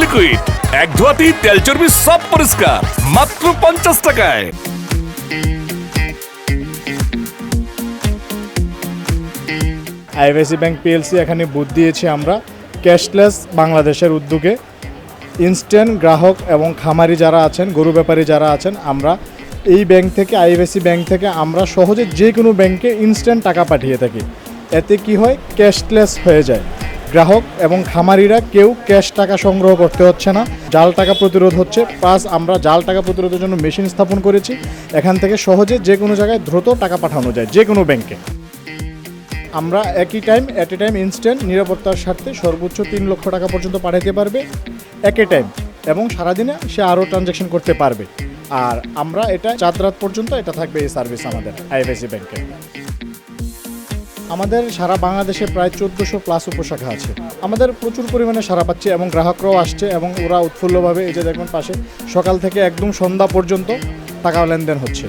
Liquid, এক ধোয়াতেই তেল চর্বি সব পরিষ্কার, মাত্র 50 টাকায়। আইএফআইসি ব্যাংক পিএলসি এখানে বুথ দিয়েছি আমরা ক্যাশলেস বাংলাদেশের উদ্যোগে। ইনস্ট্যান্ট গ্রাহক এবং খামারি যারা আছেন, গরু ব্যাপারী যারা আছেন, আমরা এই ব্যাংক থেকে, আইএফআইসি ব্যাংক থেকে আমরা সহজে যে কোনো ব্যাংকে ইনস্ট্যান্ট টাকা পাঠিয়ে থাকি। এতে কি হয়, ক্যাশলেস হয়ে যায়। গ্রাহক এবং খামারিরা কেউ ক্যাশ টাকা সংগ্রহ করতে হচ্ছে না, জাল টাকা প্রতিরোধ হচ্ছে। প্লাস আমরা জাল টাকা প্রতিরোধের জন্য মেশিন স্থাপন করেছি, এখান থেকে সহজে যে কোনো জায়গায় দ্রুত টাকা পাঠানো যায়, যে কোনো ব্যাংকে। আমরা একই time, at a time instant নিরাপত্তার স্বার্থে সর্বোচ্চ 3 লক্ষ টাকা পর্যন্ত পাঠাতে পারবে একই টাইম, এবং সারাদিনে সে আরও ট্রানজ্যাকশন করতে পারবে। আর আমরা এটা 4 রাত পর্যন্ত এটা থাকবে, এই সার্ভিস আমাদের আইএফআইসি ব্যাংকে। আমাদের সারা বাংলাদেশে প্রায় 1400+ উপশাখা আছে। আমাদের প্রচুর পরিমাণে সাড়া পাচ্ছে এবং গ্রাহকরাও আসছে এবং ওরা উৎফুল্লভাবে, এই যে দেখবেন পাশে, সকাল থেকে একদম সন্ধ্যা পর্যন্ত টাকা লেনদেন হচ্ছে।